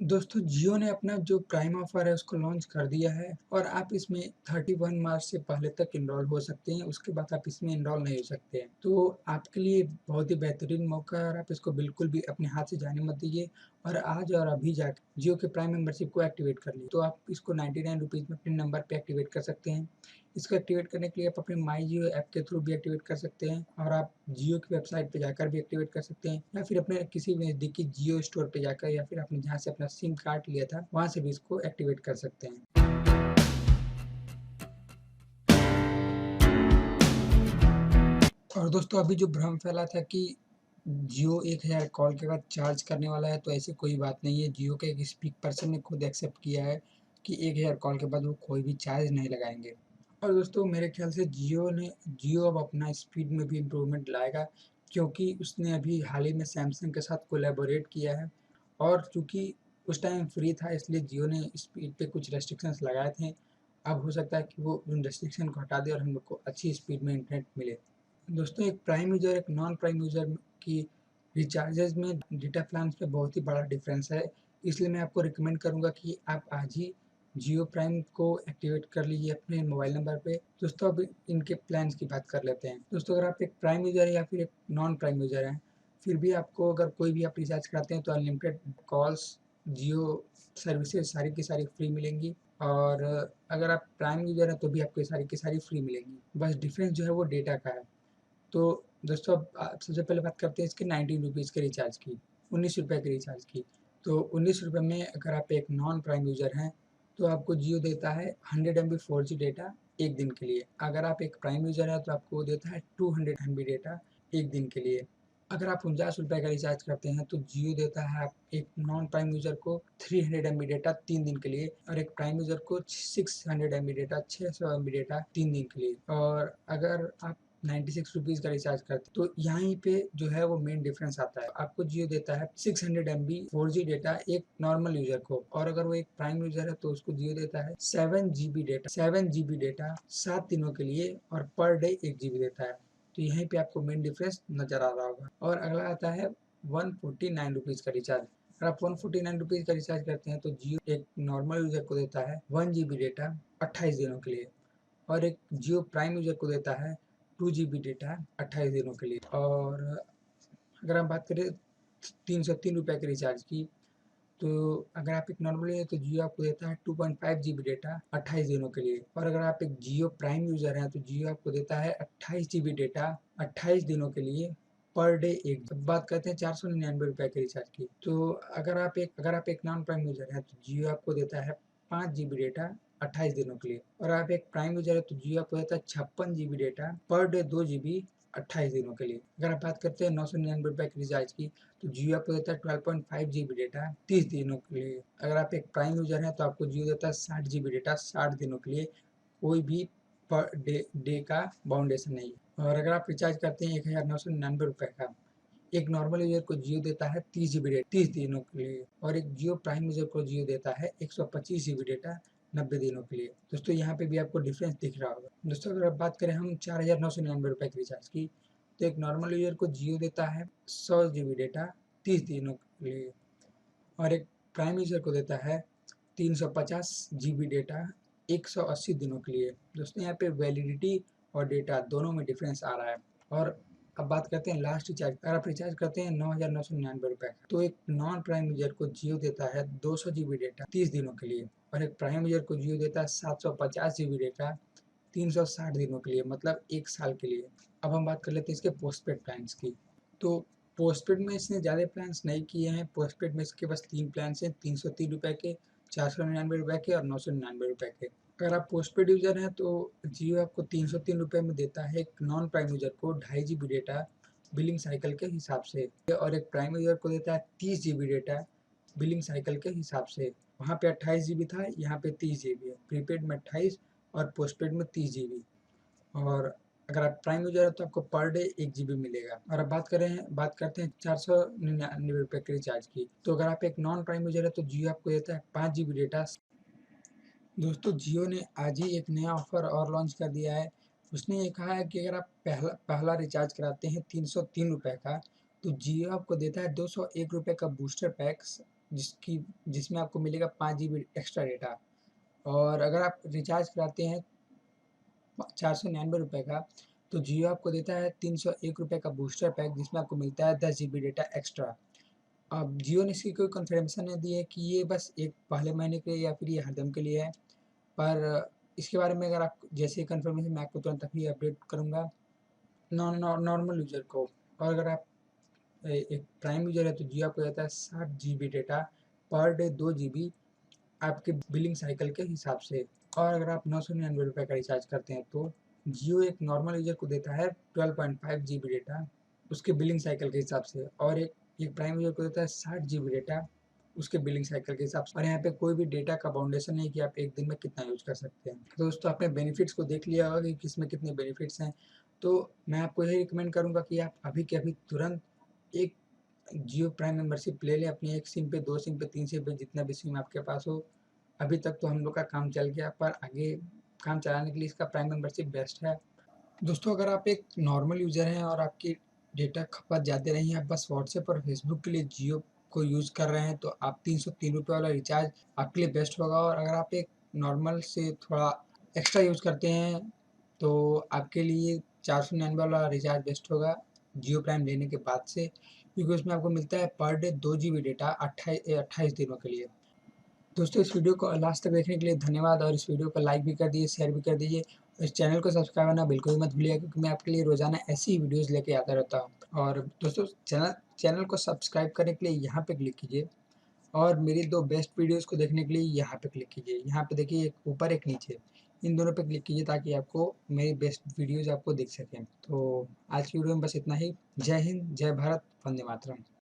दोस्तों जियो ने अपना जो प्राइम ऑफर है उसको लॉन्च कर दिया है और आप इसमें 31 मार्च से पहले तक इनरोल हो सकते हैं। उसके बाद आप इसमें इनरोल नहीं हो सकते हैं। तो आपके लिए बहुत ही बेहतरीन मौका है और आप इसको बिल्कुल भी अपने हाथ से जाने मत दीजिए और आज और अभी जाके जियो के प्राइम मेंबरशिप को एक्टिवेट कर लीजिए। तो आप इसको 99 रुपीज़ में अपने नंबर पे एक्टिवेट कर सकते हैं। इसको एक्टिवेट करने के लिए आप अपने माई जियो ऐप के थ्रू भी एक्टिवेट कर सकते हैं और आप जियो की वेबसाइट पे जाकर भी एक्टिवेट कर सकते हैं या फिर अपने किसी भी नज़दीकी जियो स्टोर पे जाकर या फिर आपने जहाँ से अपना सिम कार्ड लिया था वहाँ से भी इसको एक्टिवेट कर सकते हैं। और दोस्तों अभी जो भ्रम फैला था कि जियो 1000 कॉल के बाद चार्ज करने वाला है, तो ऐसी कोई बात नहीं है। जियो के एक स्पीक पर्सन ने खुद एक्सेप्ट किया है कि 1000 कॉल के बाद वो कोई भी चार्ज नहीं लगाएंगे। और दोस्तों मेरे ख्याल से जियो अब अपना स्पीड में भी इम्प्रूवमेंट लाएगा, क्योंकि उसने अभी हाल ही में सैमसंग के साथ कोलैबोरेट किया है और चूँकि उस टाइम फ्री था इसलिए जियो ने स्पीड पे कुछ रेस्ट्रिक्शंस लगाए थे। अब हो सकता है कि वो उन रेस्ट्रिक्शन को हटा दें और हम लोग को अच्छी स्पीड में इंटरनेट मिले। दोस्तों एक प्राइम यूज़र एक नॉन प्राइम यूज़र की रिचार्जेज़ में डेटा प्लान्स में बहुत ही बड़ा डिफरेंस है। इसलिए मैं आपको रिकमेंड करूँगा कि आप आज ही जियो प्राइम को एक्टिवेट कर लीजिए अपने मोबाइल नंबर पे। दोस्तों अब इनके प्लान्स की बात कर लेते हैं। दोस्तों अगर आप एक प्राइम यूज़र हैं या फिर एक नॉन प्राइम यूज़र हैं, फिर भी आपको अगर कोई भी आप रिचार्ज कराते हैं तो अनलिमिटेड कॉल्स, जियो सर्विसेज़ सारी की सारी फ्री मिलेंगी और अगर आप प्राइम यूज़र हैं तो भी आपको ये सारी की सारी फ्री मिलेंगी। बस डिफरेंस जो है वो डेटा का है। तो दोस्तों अब सबसे पहले बात करते हैं इसके 19 रुपीज़ के रिचार्ज की, 19 रुपए के रिचार्ज की। तो 19 रुपए में अगर आप एक नॉन प्राइम यूज़र हैं, तो आपको जियो देता है 100 एमबी 4G डेटा 1 दिन के लिए। अगर आप एक प्राइम यूज़र हैं, तो आपको वो देता है 200 एमबी डेटा 1 दिन के लिए। अगर आप 49 रुपए का रिचार्ज करते हैं, तो जियो देता है आप एक नॉन प्राइम यूज़र को 300 एमबी डेटा 3 दिन के लिए और एक प्राइम यूज़र को 600 एमबी डेटा 600 एमबी डेटा 3 दिन के लिए। और अगर आप 96 रुपीज़ का रिचार्ज करते तो यहीं पे जो है वो मेन डिफरेंस आता है। आपको जियो देता है 600 एमबी 4G डेटा एक नॉर्मल यूज़र को और अगर वो एक प्राइम यूज़र है तो उसको जियो देता है 7 जीबी डेटा 7 दिनों के लिए और पर डे 1 जीबी देता है। तो यहीं पे आपको मेन डिफरेंस नज़र आ रहा होगा। और अगला आता है 149 रुपीज़ का रिचार्ज। अगर आप 149 रुपीज़ का रिचार्ज करते हैं तो जियो एक नॉर्मल यूज़र को देता है 1 जीबी डेटा 28 दिनों के लिए और एक जियो प्राइम यूज़र को देता है 2 जीबी डेटा 28 दिनों के लिए। और अगर हम बात करें 303 रुपए के रिचार्ज की, तो अगर आप एक नॉर्मल है तो जियो आपको देता है 2.5 जीबी डेटा 28 दिनों के लिए और अगर आप एक जियो प्राइम यूज़र हैं तो जियो आपको देता है 28 जीबी डेटा 28 दिनों के लिए पर डे एक। अब बात करते हैं 499 रुपए के रिचार्ज की, तो अगर आप एक नॉन प्राइम यूज़र हैं तो जियो आपको देता है 5 जीबी डेटा 28 दिनों के लिए और आप एक प्राइम यूज़र है तो जियो आपको देता है 56 GB data per day 2 GB 28 दिनों के लिए। अगर आप बात करते हैं 999 रुपए के रिचार्ज की, तो जियो आपको देता है 12.5 जीबी डेटा 30 दिनों के लिए। अगर आप एक प्राइम यूज़र हैं तो आपको जियो देता है 60 जीबी डेटा 60 दिनों के लिए, कोई भी पर डे का बाउंडेशन नहीं। और अगर आप रिचार्ज करते हैं 1999 रुपए का, एक नॉर्मल यूज़र को जियो देता है 30 जीबी डेटा 30 दिनों के लिए और एक जियो प्राइम यूज़र को जियो देता है 125 जीबी डेटा 90 दिनों के लिए। दोस्तों यहाँ पे भी आपको डिफरेंस दिख रहा होगा। दोस्तों अगर बात करें हम 4999 रुपए के रिचार्ज की, तो एक नॉर्मल यूज़र को जियो देता है 100 जीबी डेटा 30 दिनों के लिए और एक प्राइम यूज़र को देता है 350 जीबी डेटा 180 दिनों के लिए। दोस्तों यहाँ पे वैलिडिटी और डेटा दोनों में डिफरेंस आ रहा है। और अब बात करते हैं लास्ट रिचार्ज। अगर आप रिचार्ज करते हैं 9,999 रुपए का, तो एक नॉन प्राइम यूज़र को जियो देता है 200 जीबी डेटा 30 दिनों के लिए और एक प्राइम यूज़र को जियो देता है 750 जीबी डेटा 360 दिनों के लिए, मतलब 1 साल के लिए। अब हम बात कर लेते हैं इसके पोस्टपेड प्लान्स की। तो पोस्टपेड में इसने ज़्यादा प्लान्स नहीं किए हैं। पोस्टपेड में इसके पास 3 प्लान्स हैं, 303 रुपए के, 499 रुपए के और 999 रुपए के। अगर आप पोस्टपेड यूज़र हैं तो जियो आपको 303 रुपए में देता है एक नॉन प्राइम यूज़र को 2.5 जीबी डेटा बिलिंग साइकिल के हिसाब से और एक प्राइम यूज़र को देता है 30 जीबी डेटा बिलिंग साइकिल के हिसाब से। वहाँ पे 28 जीबी था, यहाँ पे 30 जीबी है। प्रीपेड में 28 और पोस्टपेड में 30 जीबी। और अगर आप प्राइम यूज़र हैं तो आपको पर डे 1 जीबी मिलेगा। और अब बात करते हैं 499 रुपए के रिचार्ज की। तो अगर आप एक नॉन प्राइम यूज़र हैं तो जियो आपको देता है 5 जीबी डेटा। दोस्तों जियो ने आज ही एक नया ऑफ़र और लॉन्च कर दिया है। उसने ये कहा है कि अगर आप पहला रिचार्ज कराते हैं 303 रुपए का, तो जियो आपको देता है 201 रुपए का बूस्टर पैक्स जिसमें आपको मिलेगा 5 जीबी एक्स्ट्रा डेटा। और अगर आप रिचार्ज कराते हैं ₹499 का, तो जियो आपको देता है ₹301 का बूस्टर पैक, जिसमें आपको मिलता है 10 जीबी डेटा एक्स्ट्रा। अब जियो ने इसकी कोई कन्फर्मेशन नहीं दी है कि ये बस एक पहले महीने के लिए या फिर ये हरदम के लिए है, पर इसके बारे में अगर आप जैसे ही कन्फर्मेशन मैं आपको तुरंत अभी अपडेट करूँगा नॉर्मल यूज़र को। और अगर आप एक प्राइम यूज़र है तो जियो आपको देता है 60 GB data per day, 2 GB आपके बिलिंग साइकिल के हिसाब से। और अगर आप ₹999 का रिचार्ज करते हैं तो जियो एक नॉर्मल यूज़र को देता है 12.5 जीबी डेटा उसके बिलिंग साइकिल के हिसाब से, और एक प्राइम यूज़र को देता है 60 जीबी डेटा उसके बिलिंग साइकिल के हिसाब से। और यहाँ पे कोई भी डेटा का बाउंडेशन नहीं कि आप एक दिन में कितना यूज़ कर सकते हैं। तो दोस्तों आपने बेनिफिट्स को देख लिया होगा कि किसमें कितने बेनिफिट्स हैं। तो मैं आपको यही रिकमेंड करूँगा कि आप अभी के अभी तुरंत एक जियो प्राइम मेंबरशिप ले लें, अपनी 1 सिम पे, 2 सिम पे, 3 सिम पे, जितना भी सिम आपके पास हो। अभी तक तो हम लोग का काम चल गया, पर आगे काम चलाने के लिए इसका प्राइम मेंबरशिप बेस्ट है। दोस्तों अगर आप एक नॉर्मल यूज़र हैं और आपकी डेटा खपत ज़्यादा नहीं है, आप बस व्हाट्सएप और फेसबुक के लिए जियो को यूज़ कर रहे हैं, तो आप ₹303 वाला रिचार्ज आपके लिए बेस्ट होगा। और अगर आप एक नॉर्मल से थोड़ा एक्स्ट्रा यूज़ करते हैं, तो आपके लिए 499 वाला रिचार्ज बेस्ट होगा जियो प्राइम लेने के बाद से, क्योंकि उसमें आपको मिलता है पर डे 2 जीबी डेटा 28 दिनों के लिए। दोस्तों इस वीडियो को लास्ट तक देखने के लिए धन्यवाद, और इस वीडियो को लाइक भी कर दीजिए, शेयर भी कर दीजिए। इस चैनल को सब्सक्राइब करना बिल्कुल भी मत भूलिएगा, क्योंकि मैं आपके लिए रोज़ाना ऐसी ही वीडियोज़ लेके आता रहता हूँ। और दोस्तों चैनल को सब्सक्राइब करने के लिए यहाँ पे क्लिक कीजिए, और मेरी 2 बेस्ट वीडियोज़ को देखने के लिए यहाँ पे क्लिक कीजिए। यहाँ पे देखिए, एक ऊपर एक नीचे, इन दोनों पे क्लिक कीजिए ताकि आपको मेरी बेस्ट वीडियोज़ आपको दिख सकें। तो आज की वीडियो में बस इतना ही। जय हिंद, जय भारत, वंदे मातरम।